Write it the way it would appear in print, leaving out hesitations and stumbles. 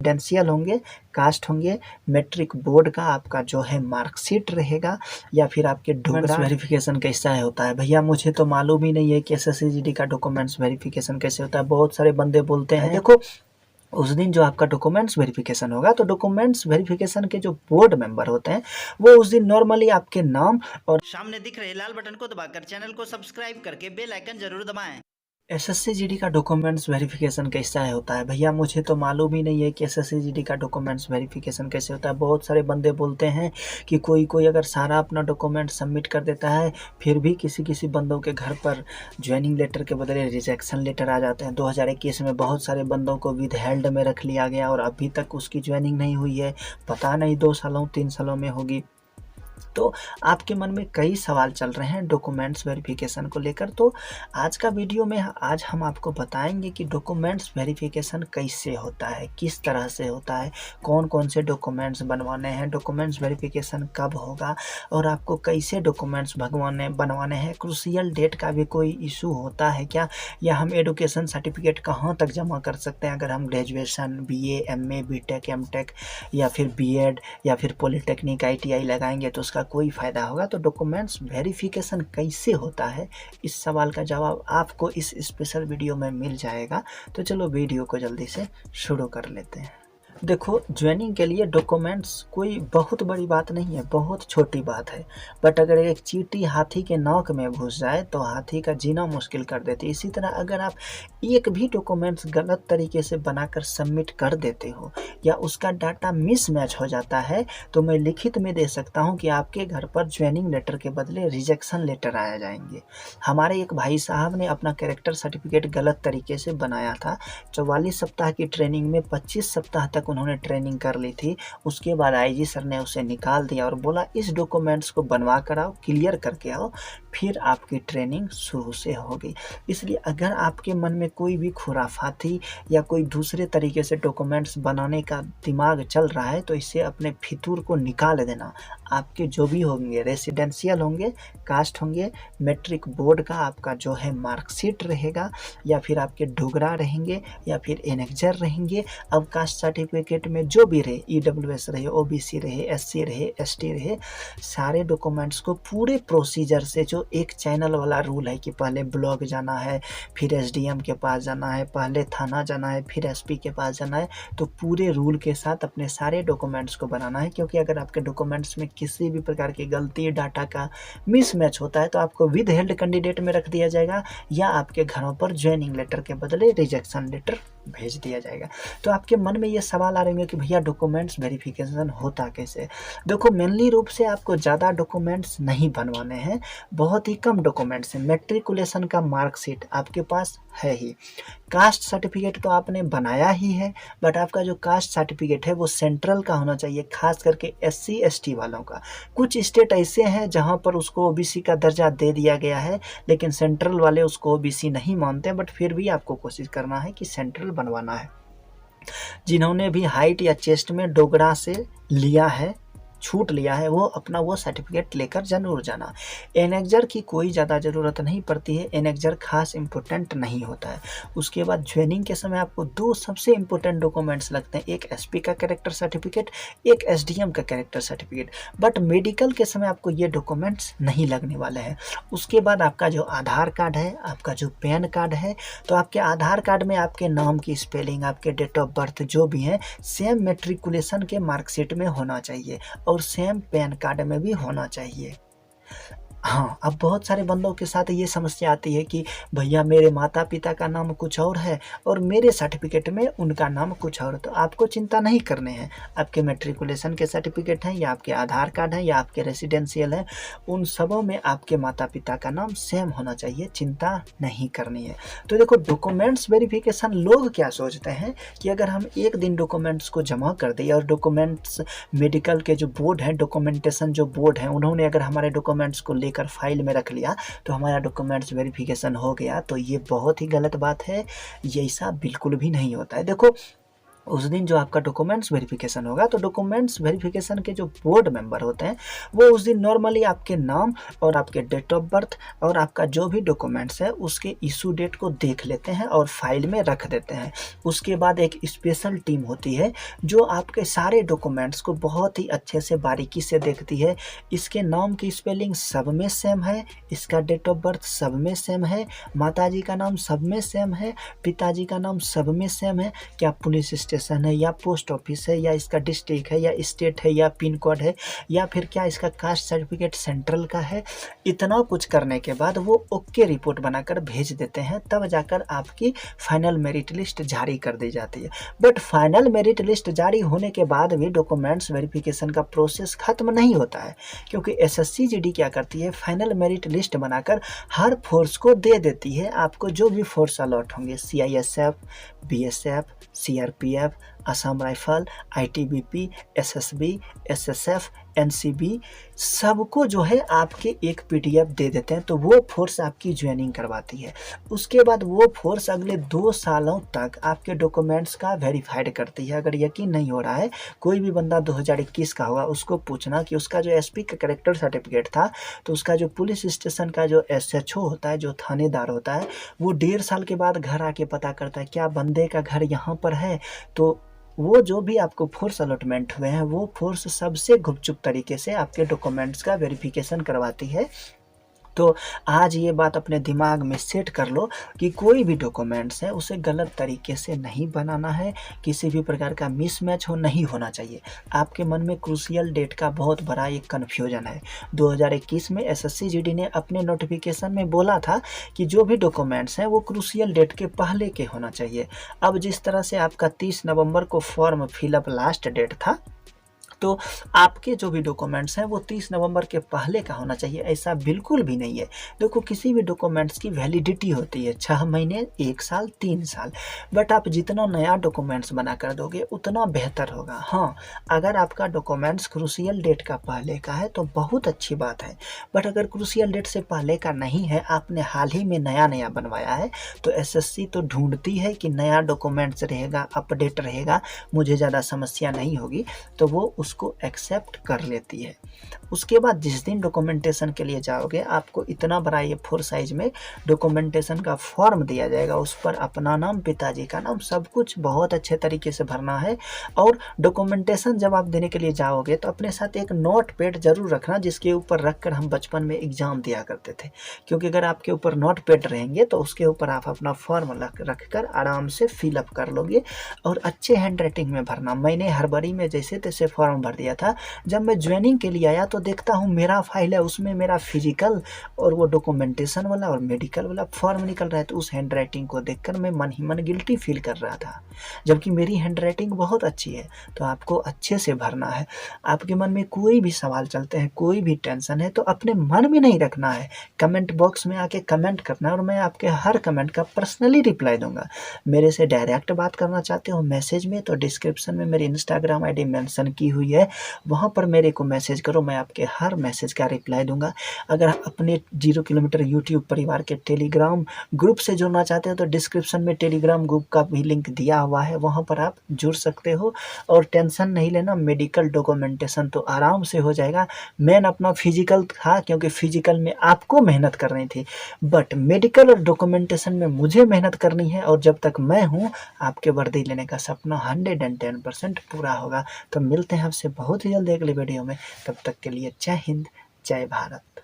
Residential होंगे, cast होंगे, matric board का आपका जो है मार्कशीट रहेगा, या फिर आपके डोगरा वेरिफिकेशन कैसा है होता है। भैया मुझे तो मालूम ही नहीं है कि SSC का डॉक्यूमेंट्स वेरिफिकेशन कैसे होता है। बहुत सारे बंदे बोलते हैं देखो उस दिन जो आपका डॉक्यूमेंट्स वेरिफिकेशन होगा, तो डॉक्यूमेंट्स वेरिफिकेशन के जो बोर्ड मेंबर होते हैं वो उस दिन नॉर्मली आपके नाम और सामने दिख रहे लाल बटन को दबाकर चैनल को सब्सक्राइब करके बेल आइकन जरूर दबाएं। SSC का डॉक्यूमेंट्स वेरिफिकेशन कैसा है होता है। भैया मुझे तो मालूम ही नहीं है कि SSC का डॉक्यूमेंट्स वेरिफिकेशन कैसे होता है। बहुत सारे बंदे बोलते हैं कि कोई अगर सारा अपना डॉक्यूमेंट सबमिट कर देता है, फिर भी किसी बंदों के घर पर ज्वाइनिंग लेटर के बदले रिजेक्शन लेटर आ जाते हैं। 2021 में बहुत सारे बंदों को विदहेल्ड में रख लिया गया और अभी तक उसकी ज्वाइनिंग नहीं हुई है, पता नहीं 2 सालों 3 सालों में होगी। तो आपके मन में कई सवाल चल रहे हैं डॉक्यूमेंट्स वेरिफिकेशन को लेकर। तो आज का वीडियो में आज हम आपको बताएंगे कि डॉक्यूमेंट्स वेरिफिकेशन कैसे होता है, किस तरह से होता है, कौन कौन से डॉक्यूमेंट्स बनवाने हैं, डॉक्यूमेंट्स वेरिफिकेशन कब होगा और आपको कैसे डॉक्यूमेंट्स बनवाने हैं। क्रूशियल डेट का भी कोई इशू होता है क्या, या हम एडुकेशन सर्टिफिकेट कहाँ तक जमा कर सकते हैं अगर हम graduation BA MA BTech MTech या फिर BEd या फिर पॉलिटेक्निक ITI लगाएंगे तो उसका कोई फ़ायदा होगा। तो डॉक्यूमेंट्स वेरिफिकेशन कैसे होता है, इस सवाल का जवाब आपको इस स्पेशल वीडियो में मिल जाएगा। तो चलो वीडियो को जल्दी से शुरू कर लेते हैं। देखो ज्वाइनिंग के लिए डॉक्यूमेंट्स कोई बहुत बड़ी बात नहीं है, बहुत छोटी बात है, बट अगर एक चींटी हाथी के नोक में घुस जाए तो हाथी का जीना मुश्किल कर देती है। इसी तरह अगर आप एक भी डॉक्यूमेंट्स गलत तरीके से बनाकर सबमिट कर देते हो या उसका डाटा मिसमैच हो जाता है, तो मैं लिखित में दे सकता हूं कि आपके घर पर ज्वाइनिंग लेटर के बदले रिजेक्शन लेटर आया जाएंगे। हमारे एक भाई साहब ने अपना कैरेक्टर सर्टिफिकेट गलत तरीके से बनाया था। 44 सप्ताह की ट्रेनिंग में 25 सप्ताह तक उन्होंने ट्रेनिंग कर ली थी। उसके बाद IG सर ने उसे निकाल दिया और बोला इस डॉक्यूमेंट्स को बनवा कर आओ, क्लियर करके आओ, फिर आपकी ट्रेनिंग शुरू से होगी। इसलिए अगर आपके मन में कोई भी खुराफाती या कोई दूसरे तरीके से डॉक्यूमेंट्स बनाने का दिमाग चल रहा है तो इससे अपने फितूर को निकाल देना। आपके जो भी होंगे, रेसिडेंशियल होंगे, कास्ट होंगे, मैट्रिक बोर्ड का आपका जो है मार्कशीट रहेगा, या फिर आपके डोगरा रहेंगे, या फिर एनेक्जर रहेंगे। अब कास्ट सर्टिफिकेट में जो भी रहे, EWS रहे, OBC रहे, SC रहे, ST रहे, सारे डॉक्यूमेंट्स को पूरे प्रोसीजर से, जो एक चैनल वाला रूल है कि पहले ब्लॉक जाना है, फिर SDM के पास जाना है, पहले थाना जाना है, फिर SP के पास जाना है, तो पूरे रूल के साथ अपने सारे डॉक्यूमेंट्स को बनाना है। क्योंकि अगर आपके डॉक्यूमेंट्स में किसी भी प्रकार की गलती, डाटा का मिसमैच होता है तो आपको विद हेल्ड कैंडिडेट में रख दिया जाएगा या आपके घरों पर ज्वाइनिंग लेटर के बदले रिजेक्शन लेटर भेज दिया जाएगा। तो आपके मन में ये सवाल आ रहे होंगे कि भैया डॉक्यूमेंट्स वेरिफिकेशन होता कैसे। देखो मेनली रूप से आपको ज़्यादा डॉक्यूमेंट्स नहीं बनवाने हैं, बहुत ही कम डॉक्यूमेंट्स हैं। मैट्रिकुलेशन का मार्कशीट आपके पास है ही, कास्ट सर्टिफिकेट तो आपने बनाया ही है, बट आपका जो कास्ट सर्टिफिकेट है वो सेंट्रल का होना चाहिए, खास करके SC ST वालों का। कुछ स्टेट ऐसे हैं जहां पर उसको OBC का दर्जा दे दिया गया है, लेकिन सेंट्रल वाले उसको OBC नहीं मानते, बट फिर भी आपको कोशिश करना है कि सेंट्रल बनवाना है। जिन्होंने भी हाइट या चेस्ट में डोगरा से लिया है, छूट लिया है, वो अपना वो सर्टिफिकेट लेकर जरूर जाना। एनेक्जर की कोई ज़्यादा ज़रूरत नहीं पड़ती है, एनेक्जर खास इम्पोर्टेंट नहीं होता है। उसके बाद ज्वाइनिंग के समय आपको 2 सबसे इम्पोर्टेंट डॉक्यूमेंट्स लगते हैं, एक SP का कैरेक्टर सर्टिफिकेट, एक SDM का कैरेक्टर सर्टिफिकेट। बट मेडिकल के समय आपको ये डॉक्यूमेंट्स नहीं लगने वाले हैं। उसके बाद आपका जो आधार कार्ड है, आपका जो पैन कार्ड है, तो आपके आधार कार्ड में आपके नाम की स्पेलिंग, आपके डेट ऑफ बर्थ जो भी है, सेम मैट्रिकुलेशन के मार्कशीट में होना चाहिए और सेम पैन कार्ड में भी होना चाहिए। हाँ, अब बहुत सारे बंदों के साथ ये समस्या आती है कि भैया मेरे माता पिता का नाम कुछ और है और मेरे सर्टिफिकेट में उनका नाम कुछ और है। तो आपको चिंता नहीं करने हैं, आपके मैट्रिकुलेशन के सर्टिफिकेट हैं या आपके आधार कार्ड हैं या आपके रेसिडेंशियल हैं, उन सबों में आपके माता पिता का नाम सेम होना चाहिए, चिंता नहीं करनी है। तो देखो डॉक्यूमेंट्स वेरिफिकेशन लोग क्या सोचते हैं कि अगर हम एक दिन डॉक्यूमेंट्स को जमा कर दें और डॉक्यूमेंट्स मेडिकल के जो बोर्ड हैं, डॉक्यूमेंटेशन जो बोर्ड हैं, उन्होंने अगर हमारे डॉक्यूमेंट्स को लेकर फाइल में रख लिया तो हमारा डॉक्यूमेंट्स वेरिफिकेशन हो गया। तो ये बहुत ही गलत बात है, ये ऐसा बिल्कुल भी नहीं होता है। देखो उस दिन जो आपका डॉक्यूमेंट्स वेरिफिकेशन होगा, तो डॉक्यूमेंट्स वेरिफिकेशन के जो बोर्ड मेंबर होते हैं वो उस दिन नॉर्मली आपके नाम और आपके डेट ऑफ बर्थ और आपका जो भी डॉक्यूमेंट्स है उसके इशू डेट को देख लेते हैं और फाइल में रख देते हैं। उसके बाद एक स्पेशल टीम होती है जो आपके सारे डॉक्यूमेंट्स को बहुत ही अच्छे से बारीकी से देखती है। इसके नाम की स्पेलिंग सब में सेम है, इसका डेट ऑफ बर्थ सब में सेम है, माताजी का नाम सब में सेम है, पिताजी का नाम सब में सेम है, क्या पुलिस स्टेशन है या पोस्ट ऑफिस है या इसका डिस्ट्रिक्ट है या स्टेट है या पिन कोड है या फिर क्या इसका कास्ट सर्टिफिकेट सेंट्रल का है। इतना कुछ करने के बाद वो ओके रिपोर्ट बनाकर भेज देते हैं, तब जाकर आपकी फाइनल मेरिट लिस्ट जारी कर दी जाती है। बट फाइनल मेरिट लिस्ट जारी होने के बाद भी डॉक्यूमेंट्स वेरिफिकेशन का प्रोसेस खत्म नहीं होता है, क्योंकि एसएससी जीडी क्या करती है, फाइनल मेरिट लिस्ट बनाकर हर फोर्स को दे देती है। आपको जो भी फोर्स अलॉट होंगे, CISF, BSF, CRPF, Assam rifle, ITBP, SSB, SSF, NCB, सबको जो है आपके एक पीडीएफ दे देते हैं, तो वो फोर्स आपकी ज्वाइनिंग करवाती है। उसके बाद वो फोर्स अगले 2 सालों तक आपके डॉक्यूमेंट्स का वेरीफाइड करती है। अगर यकीन नहीं हो रहा है, कोई भी बंदा 2021 का होगा, उसको पूछना कि उसका जो एसपी का कैरेक्टर सर्टिफिकेट था, तो उसका जो पुलिस स्टेशन का जो एसएचओ होता है, जो थानेदार होता है, वो 1.5 साल के बाद घर आके पता करता है क्या बंदे का घर यहाँ पर है। तो वो जो भी आपको फोर्स अलॉटमेंट हुए हैं, वो फोर्स सबसे गुपचुप तरीके से आपके डॉक्यूमेंट्स का वेरिफिकेशन करवाती है। तो आज ये बात अपने दिमाग में सेट कर लो कि कोई भी डॉक्यूमेंट्स है उसे गलत तरीके से नहीं बनाना है, किसी भी प्रकार का मिसमैच नहीं होना चाहिए। आपके मन में क्रूशियल डेट का बहुत बड़ा एक कन्फ्यूजन है। 2021 में एसएससी जीडी ने अपने नोटिफिकेशन में बोला था कि जो भी डॉक्यूमेंट्स हैं वो क्रूशियल डेट के पहले के होना चाहिए। अब जिस तरह से आपका 30 नवंबर को फॉर्म फिलअप लास्ट डेट था, तो आपके जो भी डॉक्यूमेंट्स हैं वो 30 नवंबर के पहले का होना चाहिए, ऐसा बिल्कुल भी नहीं है। देखो, किसी भी डॉक्यूमेंट्स की वैलिडिटी होती है 6 महीने, 1 साल, 3 साल, बट आप जितना नया डॉक्यूमेंट्स बना कर दोगे उतना बेहतर होगा। हाँ, अगर आपका डॉक्यूमेंट्स क्रूशियल डेट का पहले का है तो बहुत अच्छी बात है, बट अगर क्रूशियल डेट से पहले का नहीं है, आपने हाल ही में नया बनवाया है, तो एसएससी तो ढूंढती है कि नया डॉक्यूमेंट्स रहेगा, अपडेट रहेगा, मुझे ज़्यादा समस्या नहीं होगी, तो वो उसको एक्सेप्ट कर लेती है। उसके बाद जिस दिन डॉक्यूमेंटेशन के लिए जाओगे, आपको इतना बड़ा ये 4 साइज में डॉक्यूमेंटेशन का फॉर्म दिया जाएगा। उस पर अपना नाम, पिताजी का नाम, सब कुछ बहुत अच्छे तरीके से भरना है। और डॉक्यूमेंटेशन जब आप देने के लिए जाओगे तो अपने साथ एक नोट पैड जरूर रखना, जिसके ऊपर रखकर हम बचपन में एग्जाम दिया करते थे। क्योंकि अगर आपके ऊपर नोट पैड रहेंगे तो उसके ऊपर आप अपना फॉर्म रखकर आराम से फिलअप कर लोगे और अच्छे हैंड राइटिंग में भरना। मैंने हड़बड़ी में जैसे तैसे फॉर्म भर दिया था। जब मैं ज्वाइनिंग के लिए आया तो देखता हूँ मेरा फाइल है, उसमें मेरा फिजिकल और वो डॉक्यूमेंटेशन वाला और मेडिकल वाला फॉर्म निकल रहा है। तो उस हैंड राइटिंग को देखकर मैं मन ही मन गिल्टी फील कर रहा था, जबकि मेरी हैंड राइटिंग बहुत अच्छी है। तो आपको अच्छे से भरना है। आपके मन में कोई भी सवाल चलते हैं, कोई भी टेंशन है, तो अपने मन में नहीं रखना है, कमेंट बॉक्स में आके कमेंट करना है और मैं आपके हर कमेंट का पर्सनली रिप्लाई दूंगा। मेरे से डायरेक्ट बात करना चाहते हो मैसेज में, तो डिस्क्रिप्शन में मेरी इंस्टाग्राम आईडी मेंशन की हुई है, वहाँ पर मेरे को मैसेज करो, मैं आपके हर मैसेज का रिप्लाई दूंगा। अगर अपने 0 किलोमीटर यूट्यूब परिवार के टेलीग्राम ग्रुप से जुड़ना चाहते हो तो डिस्क्रिप्शन में टेलीग्राम ग्रुप का भी लिंक दिया हुआ है, वहाँ पर आप जुड़ सकते हो। और टेंशन नहीं लेना, मेडिकल डॉक्यूमेंटेशन तो आराम से हो जाएगा। मेन अपना फिजिकल था, क्योंकि फिजिकल में आपको मेहनत करनी थी, बट मेडिकल और डॉक्यूमेंटेशन में मुझे मेहनत करनी है। और जब तक मैं हूँ, आपके वर्दी लेने का सपना 110% पूरा होगा। तो मिलते हैं आपसे बहुत ही जल्द अगली वीडियो में। तब तक के लिए जय हिंद, जय भारत।